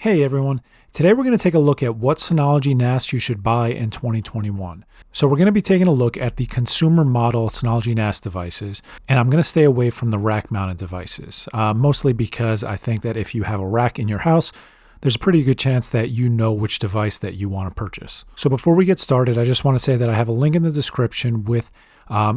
Hey everyone, today we're going to take a look at what Synology NAS you should buy in 2021. So we're going to be taking a look at the consumer model Synology NAS devices, and I'm going to stay away from the rack mounted devices, mostly because I think that if you have a rack in your house, there's a pretty good chance that you know which device that you want to purchase. So before we get started, I just want to say that I have a link in the description with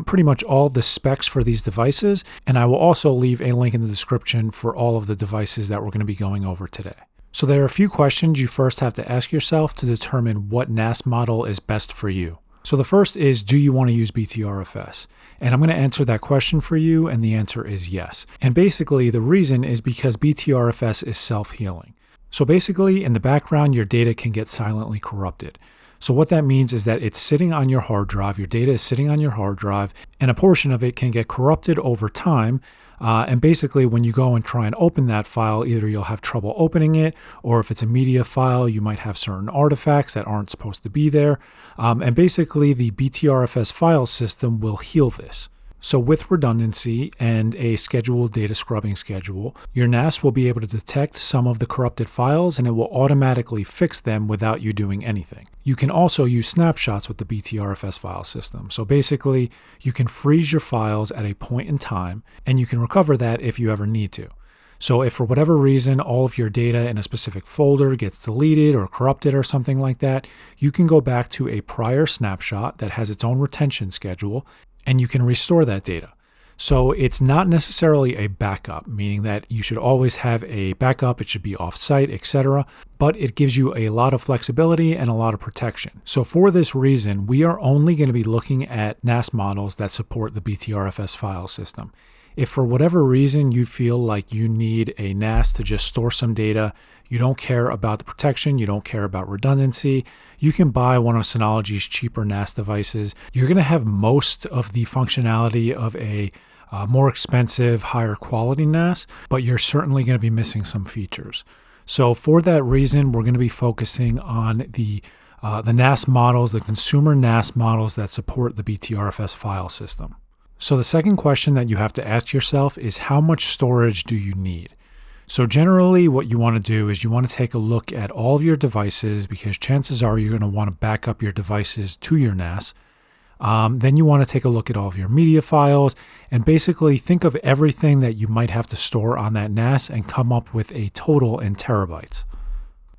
pretty much all the specs for these devices, and I will also leave a link in the description for all of the devices that we're going to be going over today. So there are a few questions you first have to ask yourself to determine what NAS model is best for you. So the first is, do you want to use BTRFS? And I'm going to answer that question for you, and the answer is yes. And basically the reason is because BTRFS is self-healing. So basically in the background, your data can get silently corrupted. So what that means is that it's sitting on your hard drive, your data is sitting on your hard drive, and a portion of it can get corrupted over time. And basically when you go and try and open that file, either you'll have trouble opening it, or if it's a media file, you might have certain artifacts that aren't supposed to be there. And basically the BTRFS file system will heal this. So with redundancy and a scheduled data scrubbing schedule, your NAS will be able to detect some of the corrupted files and it will automatically fix them without you doing anything. You can also use snapshots with the BTRFS file system. So basically, you can freeze your files at a point in time and you can recover that if you ever need to. So if for whatever reason all of your data in a specific folder gets deleted or corrupted or something like that, you can go back to a prior snapshot that has its own retention schedule and you can restore that data. So it's not necessarily a backup, meaning that you should always have a backup, it should be off-site, etc., but it gives you a lot of flexibility and a lot of protection. So for this reason, we are only going to be looking at NAS models that support the BTRFS file system. If for whatever reason you feel like you need a NAS to just store some data, you don't care about the protection, you don't care about redundancy, you can buy one of Synology's cheaper NAS devices. You're going to have most of the functionality of a more expensive, higher quality NAS, but you're certainly going to be missing some features. So for that reason, we're going to be focusing on the NAS models, the consumer NAS models that support the BTRFS file system. So the second question that you have to ask yourself is, how much storage do you need? So generally what you want to do is you want to take a look at all of your devices, because chances are you're going to want to back up your devices to your NAS. Then you want to take a look at all of your media files and basically think of everything that you might have to store on that NAS and come up with a total in terabytes.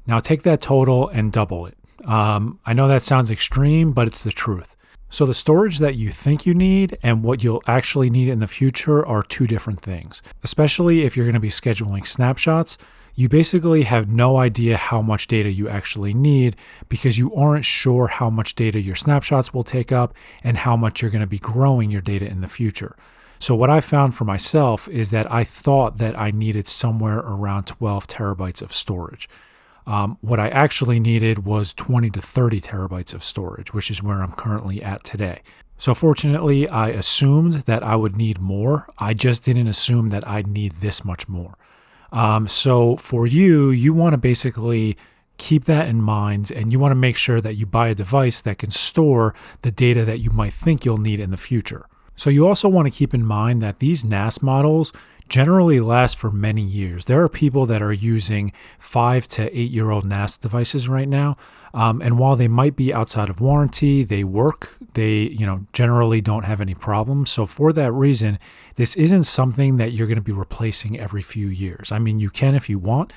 Now take that total and double it. I know that sounds extreme, but it's the truth. So the storage that you think you need and what you'll actually need in the future are two different things. Especially if you're going to be scheduling snapshots, you basically have no idea how much data you actually need because you aren't sure how much data your snapshots will take up and how much you're going to be growing your data in the future. So what I found for myself is that I thought that I needed somewhere around 12 terabytes of storage. What I actually needed was 20 to 30 terabytes of storage, which is where I'm currently at today. So fortunately, I assumed that I would need more. I just didn't assume that I'd need this much more. So for you, you want to basically keep that in mind, and you want to make sure that you buy a device that can store the data that you might think you'll need in the future. So you also want to keep in mind that these NAS models generally last for many years. There are people that are using 5 to 8-year-old NAS devices right now. And while they might be outside of warranty, they work, they generally don't have any problems. So for that reason, this isn't something that you're going to be replacing every few years. I mean, you can if you want,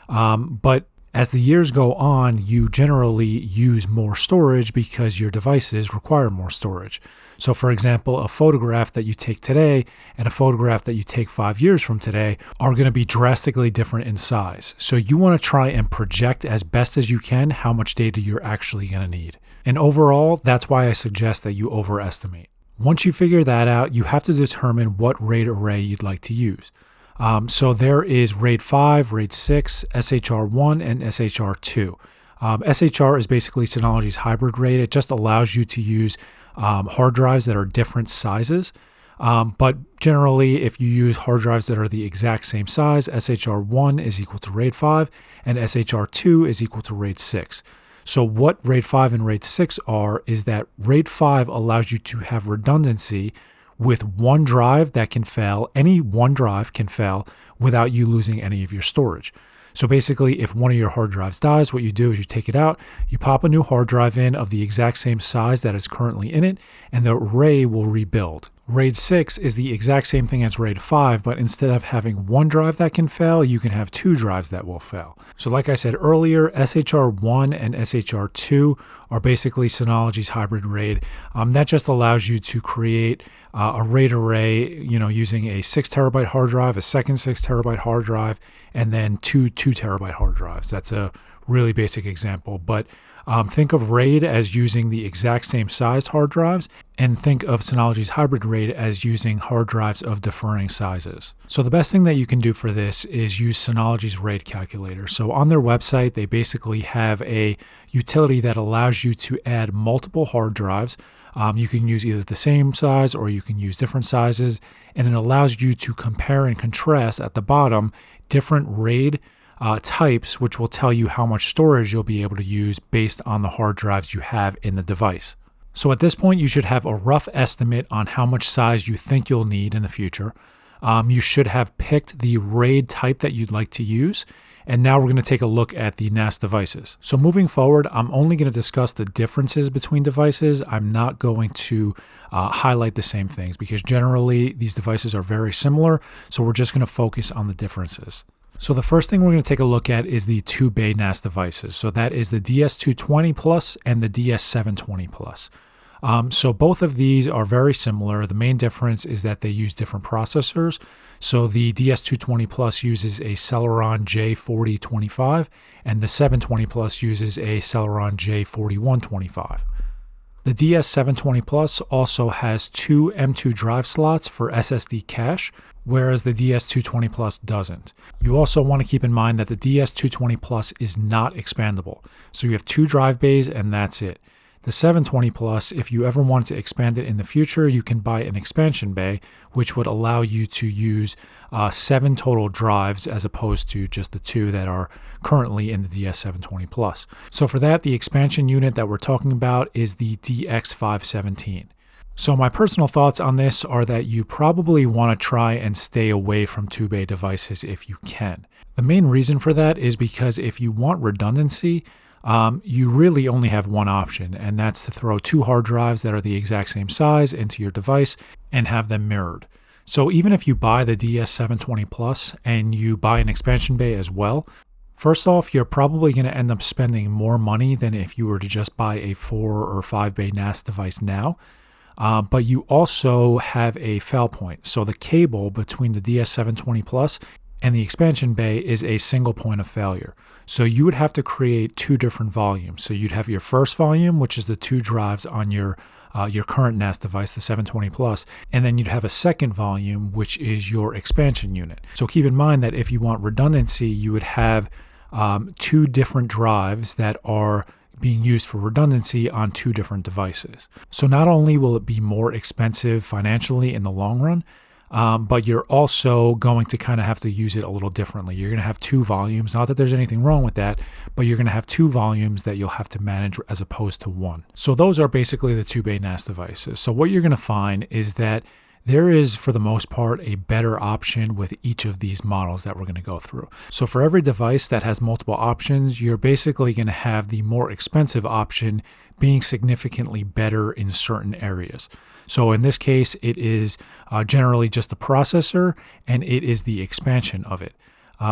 but as the years go on, you generally use more storage because your devices require more storage. So for example, a photograph that you take today and a photograph that you take 5 years from today are going to be drastically different in size. So you want to try and project as best as you can how much data you're actually going to need. And overall, that's why I suggest that you overestimate. Once you figure that out, you have to determine what RAID array you'd like to use. So there is RAID 5, RAID 6, SHR1, and SHR2. SHR is basically Synology's hybrid RAID. It just allows you to use hard drives that are different sizes. But generally, if you use hard drives that are the exact same size, SHR1 is equal to RAID 5, and SHR2 is equal to RAID 6. So what RAID 5 and RAID 6 are is that RAID 5 allows you to have redundancy with one drive that can fail. Any one drive can fail without you losing any of your storage. So basically, if one of your hard drives dies, what you do is you take it out, you pop a new hard drive in of the exact same size that is currently in it, and the RAID will rebuild. RAID 6 is the exact same thing as RAID 5, but instead of having one drive that can fail, you can have two drives that will fail. So like I said earlier, SHR1 and SHR2 are basically Synology's hybrid RAID. That just allows you to create a RAID array, using a 6 terabyte hard drive, a second 6 terabyte hard drive, and then two 2 terabyte hard drives. That's a really basic example, but think of RAID as using the exact same sized hard drives, and think of Synology's hybrid RAID as using hard drives of differing sizes. So the best thing that you can do for this is use Synology's RAID calculator. So on their website, they basically have a utility that allows you to add multiple hard drives. You can use either the same size or you can use different sizes, and it allows you to compare and contrast at the bottom different RAID types, which will tell you how much storage you'll be able to use based on the hard drives you have in the device. So at this point, you should have a rough estimate on how much size you think you'll need in the future. You should have picked the RAID type that you'd like to use. And now we're going to take a look at the NAS devices. So moving forward, I'm only going to discuss the differences between devices. I'm not going to highlight the same things because generally these devices are very similar. So we're just going to focus on the differences. So the first thing we're going to take a look at is the 2 bay NAS devices. So that is the DS220 Plus and the DS720 Plus. So both of these are very similar. The main difference is that they use different processors. So the DS220 Plus uses a Celeron J4025 and the 720 Plus uses a Celeron J4125. The DS720 Plus also has 2 M2 drive slots for SSD cache, whereas the DS220 Plus doesn't. You also want to keep in mind that the DS220 Plus is not expandable. So you have 2 drive bays and that's it. The 720 Plus, if you ever want to expand it in the future, you can buy an expansion bay, which would allow you to use 7 total drives as opposed to just the 2 that are currently in the DS720 Plus. So for that, the expansion unit that we're talking about is the DX517. So my personal thoughts on this are that you probably want to try and stay away from 2 bay devices if you can. The main reason for that is because if you want redundancy, you really only have one option, and that's to throw 2 hard drives that are the exact same size into your device and have them mirrored. So even if you buy the DS720 Plus and you buy an expansion bay as well, first off, you're probably going to end up spending more money than if you were to just buy a 4 or 5 bay NAS device now. But you also have a fail point. So the cable between the DS720 Plus and the expansion bay is a single point of failure. So you would have to create 2 different volumes. So you'd have your first volume, which is the 2 drives on your current NAS device, the 720 Plus, and then you'd have a second volume, which is your expansion unit. So keep in mind that if you want redundancy, you would have 2 different drives that are being used for redundancy on 2 different devices. So not only will it be more expensive financially in the long run, but you're also going to kind of have to use it a little differently. You're going to have 2 volumes. Not that there's anything wrong with that, but you're going to have 2 volumes that you'll have to manage as opposed to 1. So those are basically the 2 bay NAS devices. So what you're going to find is that there is, for the most part, a better option with each of these models that we're going to go through. So for every device that has multiple options, you're basically going to have the more expensive option being significantly better in certain areas. So in this case, it is generally just the processor and it is the expansion of it.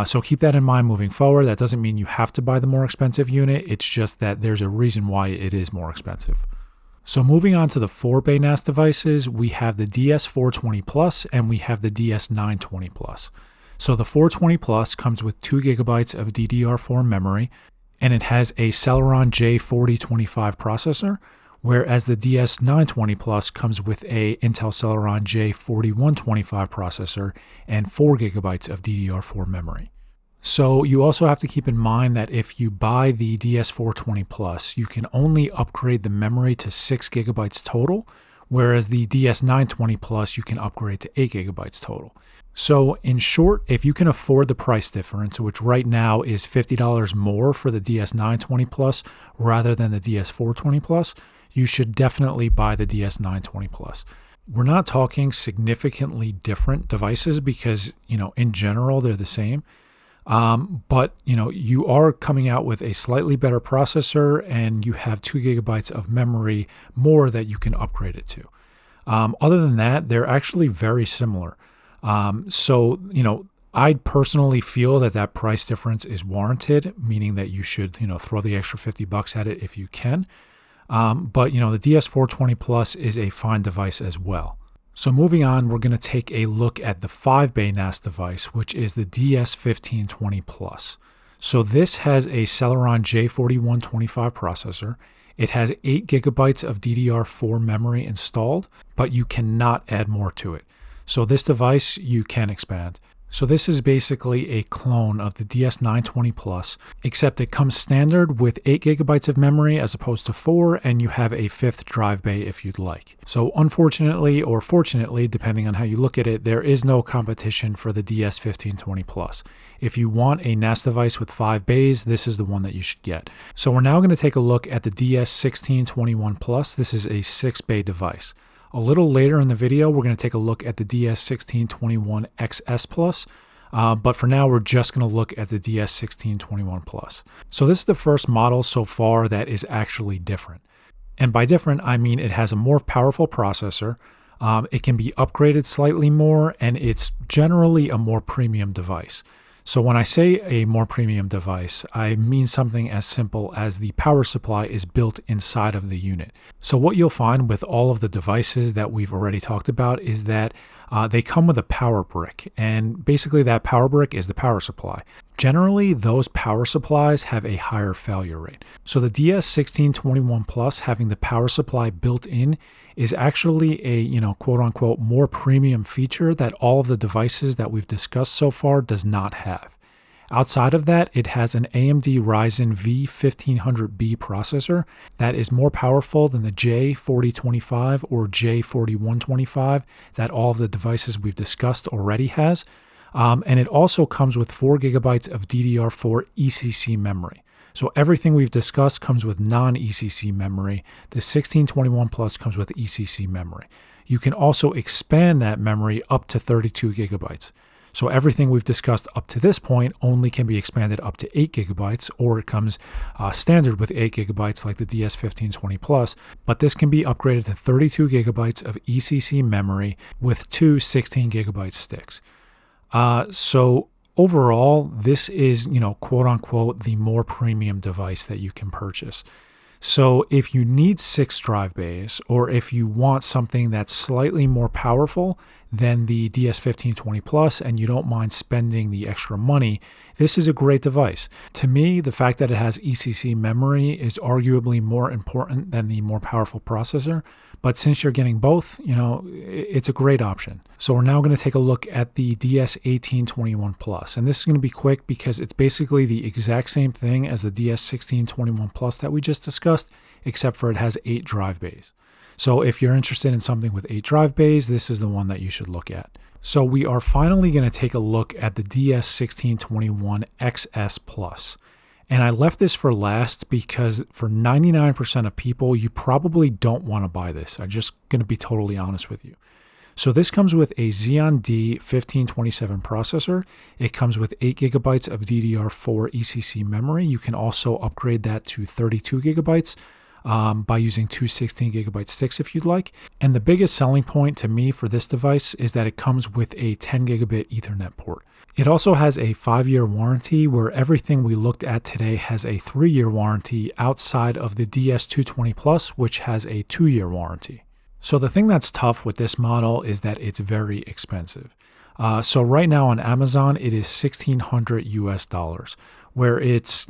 So keep that in mind moving forward. That doesn't mean you have to buy the more expensive unit. It's just that there's a reason why it is more expensive. So moving on to the 4 bay NAS devices, we have the DS420 Plus and we have the DS920 Plus. So the 420 Plus comes with 2 gigabytes of DDR4 memory, and it has a Celeron J4025 processor, whereas the DS920 Plus comes with a Intel Celeron J4125 processor and 4 gigabytes of DDR4 memory. So you also have to keep in mind that if you buy the DS420 Plus, you can only upgrade the memory to 6 gigabytes total, whereas the DS920 Plus, you can upgrade to 8 gigabytes total. So in short, if you can afford the price difference, which right now is $50 more for the DS920 Plus rather than the DS420 Plus, you should definitely buy the DS920 Plus. We're not talking significantly different devices because, in general, they're the same. But you are coming out with a slightly better processor, and you have 2 gigabytes of memory more that you can upgrade it to. Other than that, they're actually very similar. I personally feel that price difference is warranted, meaning that you should, throw the extra $50 at it if you can. But the DS420 Plus is a fine device as well. So moving on, we're going to take a look at the 5-bay NAS device, which is the DS1520 Plus. So this has a Celeron J4125 processor. It has 8 gigabytes of DDR4 memory installed, but you cannot add more to it. So this device you can expand. So this is basically a clone of the DS920 Plus, except it comes standard with 8 gigabytes of memory as opposed to 4, and you have a 5th drive bay if you'd like. So unfortunately, or fortunately, depending on how you look at it, there is no competition for the DS1520 Plus. If you want a NAS device with 5 bays, this is the one that you should get. So we're now going to take a look at the DS1621 Plus. This is a 6-bay device. A little later in the video, we're going to take a look at the DS1621 XS Plus, but for now, we're just going to look at the DS1621 Plus. So this is the first model so far that is actually different. And by different, I mean it has a more powerful processor, it can be upgraded slightly more, and it's generally a more premium device. So when I say a more premium device, I mean something as simple as the power supply is built inside of the unit. So what you'll find with all of the devices that we've already talked about is that they come with a power brick, and basically that power brick is the power supply. Generally, those power supplies have a higher failure rate. So the DS1621 Plus having the power supply built in is actually a, quote unquote, more premium feature that all of the devices that we've discussed so far does not have. Outside of that, it has an AMD Ryzen V1500B processor that is more powerful than the J4025 or J4125 that all of the devices we've discussed already has. And it also comes with 4 gigabytes of DDR4 ECC memory. So everything we've discussed comes with non-ECC memory. The 1621 Plus comes with ECC memory. You can also expand that memory up to 32 gigabytes. So everything we've discussed up to this point only can be expanded up to 8 gigabytes, or it comes standard with 8 gigabytes like the DS1520 Plus, but this can be upgraded to 32 gigabytes of ECC memory with 2 16 gigabyte sticks. So overall, this is, quote unquote, the more premium device that you can purchase. So if you need 6 drive bays, or if you want something that's slightly more powerful than the DS1520 Plus and you don't mind spending the extra money, this is a great device. To me, the fact that it has ECC memory is arguably more important than the more powerful processor. But since you're getting both, it's a great option. So we're now going to take a look at the DS1821 Plus. And this is going to be quick because it's basically the exact same thing as the DS1621 Plus that we just discussed, except for it has 8 drive bays. So if you're interested in something with 8 drive bays, this is the one that you should look at. So we are finally going to take a look at the DS1621 XS Plus. And I left this for last because for 99% of people, you probably don't want to buy this. I'm just going to be totally honest with you. So this comes with a Xeon D1527 processor. It comes with 8 gigabytes of DDR4 ECC memory. You can also upgrade that to 32 gigabytes by using 2 16 gigabyte sticks if you'd like. And the biggest selling point to me for this device is that it comes with a 10 gigabit Ethernet port. It also has a 5-year warranty, where everything we looked at today has a 3-year warranty outside of the DS220 Plus, which has a 2-year warranty. So the thing that's tough with this model is that it's very expensive. So right now on Amazon, it is $1,600 US, where it's,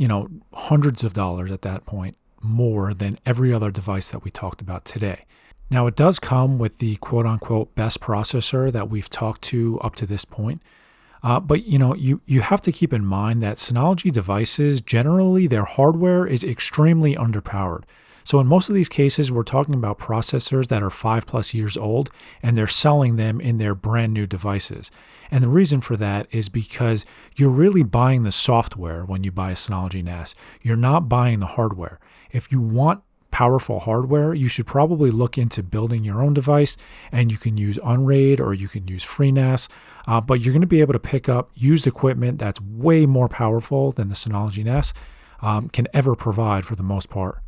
hundreds of dollars at that point more than every other device that we talked about today. Now it does come with the quote unquote best processor that we've talked to up to this point. But you have to keep in mind that Synology devices, generally their hardware is extremely underpowered. So in most of these cases, we're talking about processors that are 5+ years old, and they're selling them in their brand new devices. And the reason for that is because you're really buying the software when you buy a Synology NAS. You're not buying the hardware. If you want powerful hardware, you should probably look into building your own device, and you can use Unraid or you can use FreeNAS, but you're going to be able to pick up used equipment that's way more powerful than the Synology NAS can ever provide for the most part.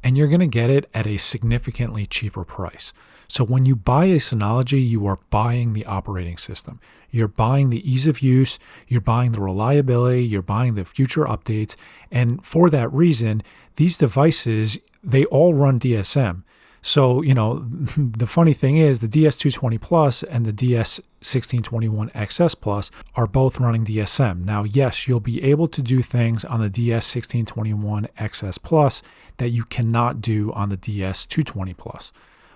And you're going to get it at a significantly cheaper price. So when you buy a Synology, you are buying the operating system. You're buying the ease of use, you're buying the reliability, you're buying the future updates. And for that reason, these devices, they all run DSM. So, the funny thing is the DS220 Plus and the DS1621 XS Plus are both running DSM. Now, yes, you'll be able to do things on the DS1621 XS Plus that you cannot do on the DS220 Plus.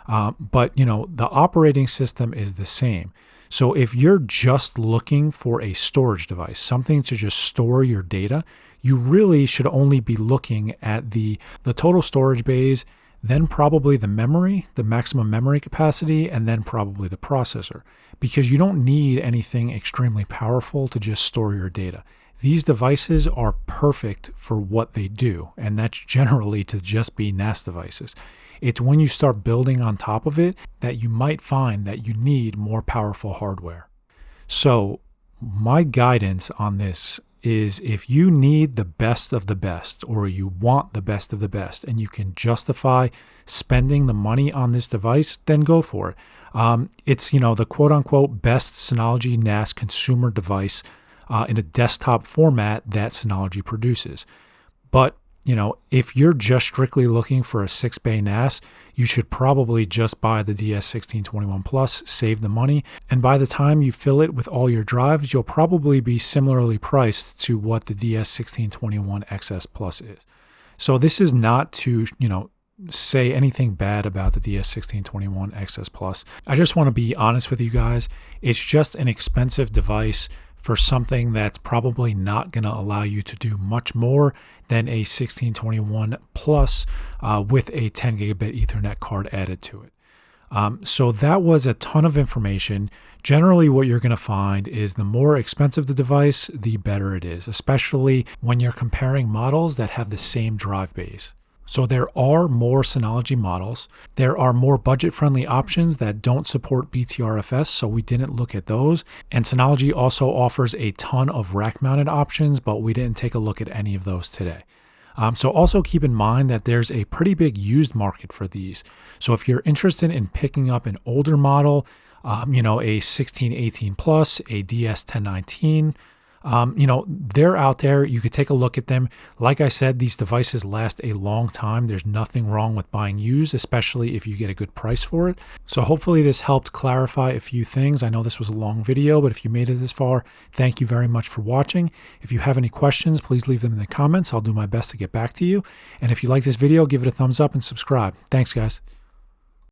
But, the operating system is the same. So if you're just looking for a storage device, something to just store your data, you really should only be looking at the total storage bays, then probably the memory, the maximum memory capacity, and then probably the processor, because you don't need anything extremely powerful to just store your data. These devices are perfect for what they do, and that's generally to just be NAS devices. It's when you start building on top of it that you might find that you need more powerful hardware. So my guidance on this is, if you need the best of the best, or you want the best of the best, and you can justify spending the money on this device, then go for it. It's, the quote-unquote best Synology NAS consumer device in a desktop format that Synology produces. But if you're just strictly looking for a 6-bay NAS, you should probably just buy the DS1621 Plus, save the money, and by the time you fill it with all your drives, you'll probably be similarly priced to what the DS1621 XS Plus is. So this is not to, say anything bad about the DS1621 XS Plus. I just want to be honest with you guys. It's just an expensive device for something that's probably not going to allow you to do much more than a 1621 Plus with a 10 gigabit Ethernet card added to it. So that was a ton of information. Generally, what you're going to find is the more expensive the device, the better it is, especially when you're comparing models that have the same drive bays. So there are more Synology models. There are more budget-friendly options that don't support BTRFS, so we didn't look at those. And Synology also offers a ton of rack-mounted options, but we didn't take a look at any of those today. So also keep in mind that there's a pretty big used market for these. So if you're interested in picking up an older model, a 1618 Plus, a DS1019, they're out there. You could take a look at them. Like I said, these devices last a long time. There's nothing wrong with buying used, especially if you get a good price for it. So hopefully this helped clarify a few things. I know this was a long video, but if you made it this far, thank you very much for watching. If you have any questions, please leave them in the comments. I'll do my best to get back to you. And if you like this video, give it a thumbs up and subscribe. Thanks, guys.